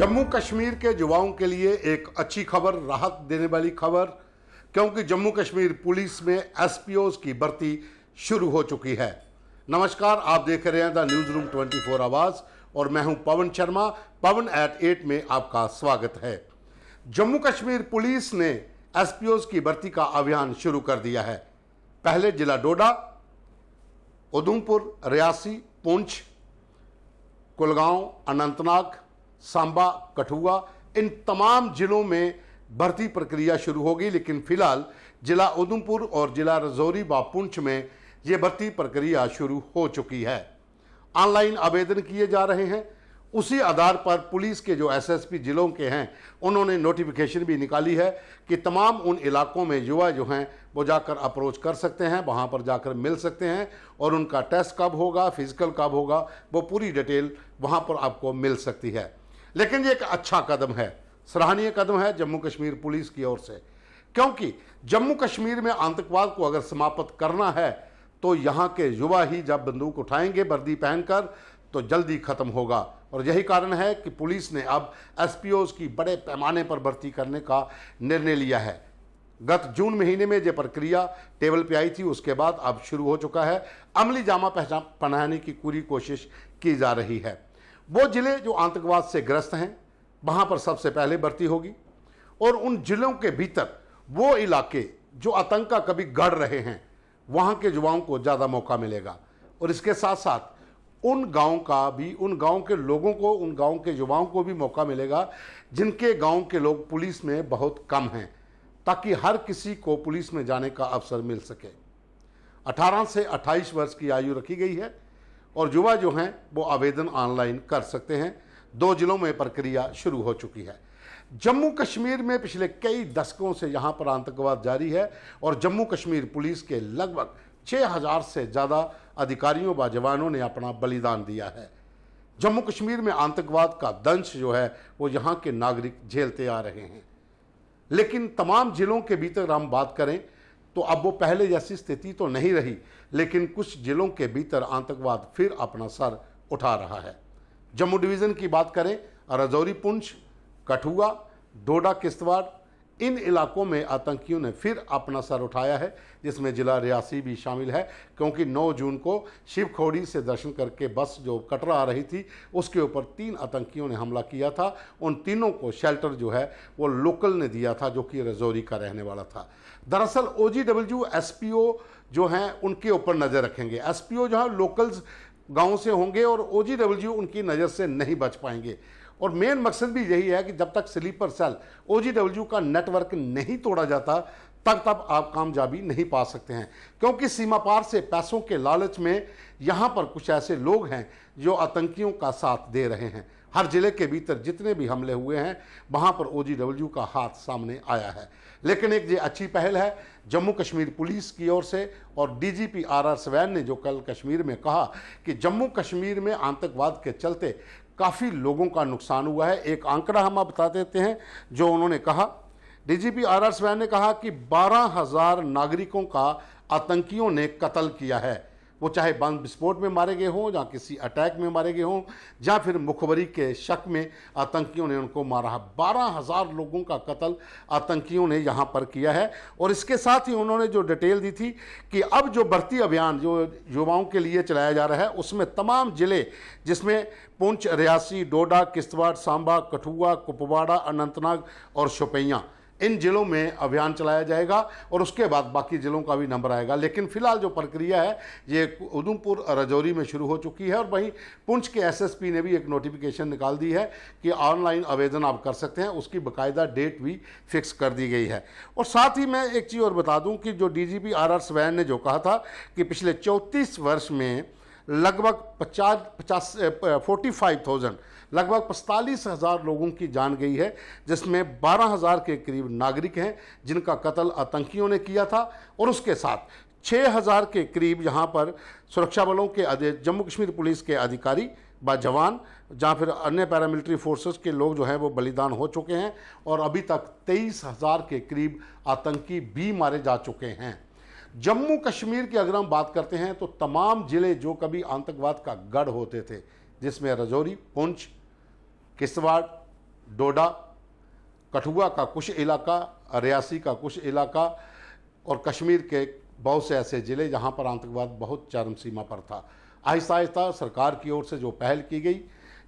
जम्मू कश्मीर के युवाओं के लिए एक अच्छी खबर, राहत देने वाली खबर, क्योंकि जम्मू कश्मीर पुलिस में एसपीओज की भर्ती शुरू हो चुकी है। नमस्कार, आप देख रहे हैं द न्यूज रूम 24 आवाज और मैं हूं पवन शर्मा। पवन एट 8 में आपका स्वागत है। जम्मू कश्मीर पुलिस ने एसपीओज की भर्ती का अभियान शुरू कर दिया है। पहले जिला डोडा, उधमपुर, रियासी, पुंछ, कुलगांव, अनंतनाग, सांबा, कठुआ, इन तमाम जिलों में भर्ती प्रक्रिया शुरू होगी। लेकिन फिलहाल जिला उधमपुर और जिला राजौरी व पुंछ में ये भर्ती प्रक्रिया शुरू हो चुकी है। ऑनलाइन आवेदन किए जा रहे हैं। उसी आधार पर पुलिस के जो एसएसपी जिलों के हैं उन्होंने नोटिफिकेशन भी निकाली है कि तमाम उन इलाकों में युवा जो हैं वो जाकर अप्रोच कर सकते हैं, वहाँ पर जाकर मिल सकते हैं और उनका टेस्ट कब होगा, फिजिकल कब होगा, वो पूरी डिटेल वहाँ पर आपको मिल सकती है। लेकिन ये एक अच्छा कदम है, सराहनीय कदम है जम्मू कश्मीर पुलिस की ओर से, क्योंकि जम्मू कश्मीर में आतंकवाद को अगर समाप्त करना है तो यहाँ के युवा ही जब बंदूक उठाएंगे वर्दी पहनकर तो जल्दी खत्म होगा। और यही कारण है कि पुलिस ने अब एसपीओज की बड़े पैमाने पर भर्ती करने का निर्णय लिया है। गत जून महीने में यह प्रक्रिया टेबल पे आई थी, उसके बाद अब शुरू हो चुका है। अमली जामा पहनाने की पूरी कोशिश की जा रही है। वो जिले जो आतंकवाद से ग्रस्त हैं वहाँ पर सबसे पहले भर्ती होगी और उन जिलों के भीतर वो इलाके जो आतंक का कभी गढ़ रहे हैं वहाँ के युवाओं को ज़्यादा मौका मिलेगा। और इसके साथ साथ उन गांव का भी, उन गांव के लोगों को, उन गांव के युवाओं को भी मौका मिलेगा जिनके गांव के लोग पुलिस में बहुत कम हैं, ताकि हर किसी को पुलिस में जाने का अवसर मिल सके। 18 से 28 वर्ष की आयु रखी गई है और युवा जो हैं वो आवेदन ऑनलाइन कर सकते हैं। 2 जिलों में प्रक्रिया शुरू हो चुकी है। जम्मू कश्मीर में पिछले कई दशकों से यहाँ पर आतंकवाद जारी है और जम्मू कश्मीर पुलिस के लगभग 6000 से ज़्यादा अधिकारियों व जवानों ने अपना बलिदान दिया है। जम्मू कश्मीर में आतंकवाद का दंश जो है वो यहाँ के नागरिक झेलते आ रहे हैं। लेकिन तमाम जिलों के भीतर हम बात करें तो अब वो पहले जैसी स्थिति तो नहीं रही, लेकिन कुछ जिलों के भीतर आतंकवाद फिर अपना सर उठा रहा है। जम्मू डिवीज़न की बात करें, राजौरी, पुंछ, कठुआ, डोडा, किश्तवाड़, इन इलाकों में आतंकियों ने फिर अपना सर उठाया है, जिसमें जिला रियासी भी शामिल है, क्योंकि 9 जून को शिव खोड़ी से दर्शन करके बस जो कटरा आ रही थी उसके ऊपर 3 आतंकियों ने हमला किया था। उन तीनों को शेल्टर जो है वो लोकल ने दिया था, जो कि राजौरी का रहने वाला था। दरअसल OGW एसपीओ जो हैं उनके ऊपर नज़र रखेंगे। एसपीओ जो है लोकल्स गाँव से होंगे और OGW उनकी नज़र से नहीं बच पाएंगे। और मेन मकसद भी यही है कि जब तक स्लीपर सेल OGW का नेटवर्क नहीं तोड़ा जाता तब आप कामयाबी नहीं पा सकते हैं, क्योंकि सीमा पार से पैसों के लालच में यहाँ पर कुछ ऐसे लोग हैं जो आतंकियों का साथ दे रहे हैं। हर जिले के भीतर जितने भी हमले हुए हैं वहाँ पर OGW का हाथ सामने आया है। लेकिन एक ये अच्छी पहल है जम्मू कश्मीर पुलिस की ओर से, और DGP RR स्वैन ने जो कल कश्मीर में कहा कि जम्मू कश्मीर में आतंकवाद के चलते काफ़ी लोगों का नुकसान हुआ है। एक आंकड़ा हम आप बता देते हैं जो उन्होंने कहा। DGP RR स्वैन ने कहा कि 12,000 नागरिकों का आतंकियों ने कत्ल किया है, वो चाहे बम विस्फोट में मारे गए हों या किसी अटैक में मारे गए हों या फिर मुखबरी के शक में आतंकियों ने उनको मारा है। 12,000 लोगों का कत्ल आतंकियों ने यहाँ पर किया है। और इसके साथ ही उन्होंने जो डिटेल दी थी कि अब जो भर्ती अभियान जो युवाओं के लिए चलाया जा रहा है उसमें तमाम ज़िले, जिसमें पुंछ, रियासी, डोडा, किश्तवाड़, सांबा, कठुआ, कुपवाड़ा, अनंतनाग और शोपियां, इन जिलों में अभियान चलाया जाएगा और उसके बाद बाकी जिलों का भी नंबर आएगा। लेकिन फिलहाल जो प्रक्रिया है ये उधमपुर, राजौरी में शुरू हो चुकी है और वहीं पुंछ के SSP ने भी एक नोटिफिकेशन निकाल दी है कि ऑनलाइन आवेदन आप कर सकते हैं। उसकी बाकायदा डेट भी फिक्स कर दी गई है। और साथ ही मैं एक चीज़ और बता दूं कि जो DGP RR स्वैन ने जो कहा था कि पिछले 34 वर्ष में लगभग 45,000 लगभग 45,000 लोगों की जान गई है, जिसमें 12,000 के करीब नागरिक हैं जिनका कत्ल आतंकियों ने किया था। और उसके साथ 6,000 के करीब यहाँ पर सुरक्षा बलों के, जम्मू कश्मीर पुलिस के अधिकारी व जवान या फिर अन्य पैरामिलिट्री फोर्सेस के लोग जो हैं वो बलिदान हो चुके हैं। और अभी तक 23,000 के करीब आतंकी भी मारे जा चुके हैं। जम्मू कश्मीर की अगर हम बात करते हैं तो तमाम ज़िले जो कभी आतंकवाद का गढ़ होते थे, जिसमें राजौरी, पुंछ, किश्तवाड़, डोडा, कठुआ का कुछ इलाका, रियासी का कुछ इलाका और कश्मीर के बहुत से ऐसे ज़िले जहां पर आतंकवाद बहुत चरम सीमा पर था। आहिस्ता आहिस्ता सरकार की ओर से जो पहल की गई,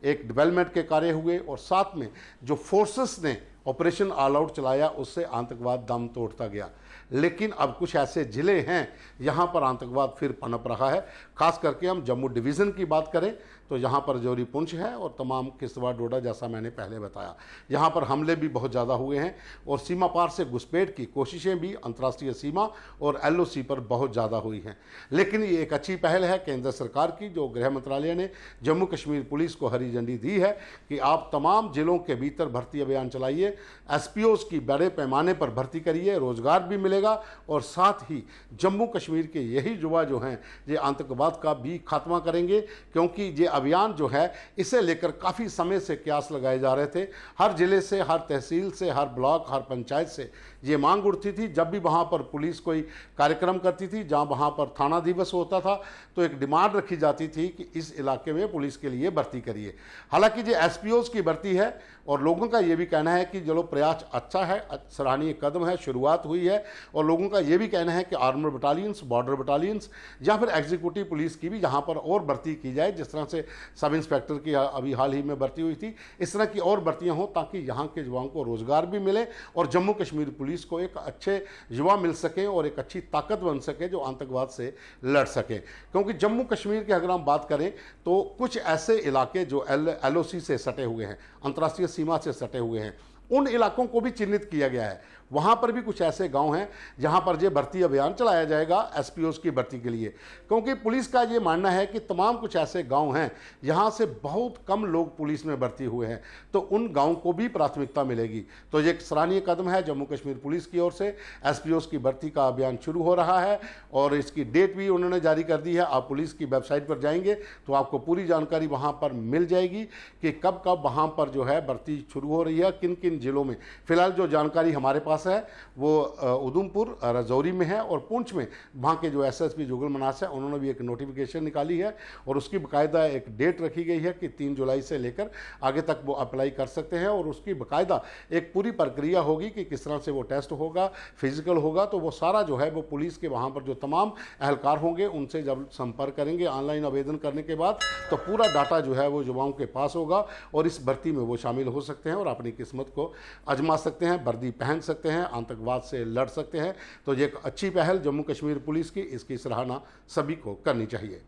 एक डेवलपमेंट के कार्य हुए और साथ में जो फोर्सेस ने ऑपरेशन ऑल आउट चलाया, उससे आतंकवाद दम तोड़ता गया। लेकिन अब कुछ ऐसे ज़िले हैं यहाँ पर आतंकवाद फिर पनप रहा है। खास करके हम जम्मू डिवीज़न की बात करें तो यहाँ पर जोरी पुंछ है और तमाम किश्तवाड़ डोडा, जैसा मैंने पहले बताया, यहाँ पर हमले भी बहुत ज़्यादा हुए हैं और सीमा पार से घुसपैठ की कोशिशें भी अंतर्राष्ट्रीय सीमा और LOC पर बहुत ज़्यादा हुई हैं। लेकिन ये एक अच्छी पहल है केंद्र सरकार की, जो गृह मंत्रालय ने जम्मू कश्मीर पुलिस को हरी झंडी दी है कि आप तमाम जिलों के भीतर भर्ती अभियान चलाइए, SPOs की बड़े पैमाने पर भर्ती करिए, रोजगार भी मिलेगा और साथ ही जम्मू कश्मीर के यही युवा जो हैं ये आतंकवाद का भी खात्मा करेंगे। क्योंकि ये अभियान जो है इसे लेकर काफ़ी समय से कयास लगाए जा रहे थे। हर जिले से, हर तहसील से, हर ब्लॉक, हर पंचायत से ये मांग उठती थी। जब भी वहाँ पर पुलिस कोई कार्यक्रम करती थी, जहाँ वहाँ पर थाना दिवस होता था, तो एक डिमांड रखी जाती थी कि इस इलाके में पुलिस के लिए भर्ती करिए। हालांकि ये SPOs की भर्ती है और लोगों का ये भी कहना है कि चलो प्रयास अच्छा है, सराहनीय कदम है, शुरुआत हुई है। और लोगों का ये भी कहना है कि आर्मर बटालियंस, बॉर्डर बटालियंस या फिर एग्जीक्यूटिव पुलिस की भी यहाँ पर और भर्ती की जाए। जिस तरह से सब इंस्पेक्टर की अभी हाल ही में भर्ती हुई थी, इस तरह की और भर्तियाँ हों ताकि यहाँ के युवाओं को रोजगार भी मिले और जम्मू कश्मीर पुलिस को एक अच्छे युवा मिल सकें और एक अच्छी ताकत बन सके जो आतंकवाद से लड़ सके। क्योंकि जम्मू कश्मीर की अगर हम बात करें तो कुछ ऐसे इलाके जो LOC से सटे हुए हैं, अंतर्राष्ट्रीय सीमा से सटे हुए हैं, उन इलाकों को भी चिन्हित किया गया है। वहाँ पर भी कुछ ऐसे गांव हैं जहाँ पर ये भर्ती अभियान चलाया जाएगा SPOs की भर्ती के लिए। क्योंकि पुलिस का ये मानना है कि तमाम कुछ ऐसे गांव हैं यहाँ से बहुत कम लोग पुलिस में भर्ती हुए हैं, तो उन गाँव को भी प्राथमिकता मिलेगी। तो ये एक सराहनीय कदम है जम्मू कश्मीर पुलिस की ओर से। SPOs की भर्ती का अभियान शुरू हो रहा है और इसकी डेट भी उन्होंने जारी कर दी है। आप पुलिस की वेबसाइट पर जाएंगे तो आपको पूरी जानकारी वहाँ पर मिल जाएगी कि कब कब वहाँ पर जो है भर्ती शुरू हो रही है, किन किन जिलों में। फिलहाल जो जानकारी हमारे पास है वो उधमपुर, राजौरी में है और पुंछ में वहाँ के जो SSP जुगल मनास है, उन्होंने भी एक नोटिफिकेशन निकाली है और उसकी बाकायदा एक डेट रखी गई है कि 3 जुलाई से लेकर आगे तक वो अप्लाई कर सकते हैं। और उसकी बाकायदा एक पूरी प्रक्रिया होगी कि किस तरह से वो टेस्ट होगा, फिजिकल होगा। तो वो सारा जो है वो पुलिस के वहाँ पर जो तमाम एहलकार होंगे उनसे जब संपर्क करेंगे ऑनलाइन आवेदन करने के बाद, तो पूरा डाटा जो है वो युवाओं के पास होगा और इस भर्ती में वो शामिल हो सकते हैं और अपनी किस्मत को आजमा सकते हैं, वर्दी पहन सकते हैं, आतंकवाद से लड़ सकते हैं। तो ये एक अच्छी पहल जम्मू कश्मीर पुलिस की, इसकी सराहना सभी को करनी चाहिए।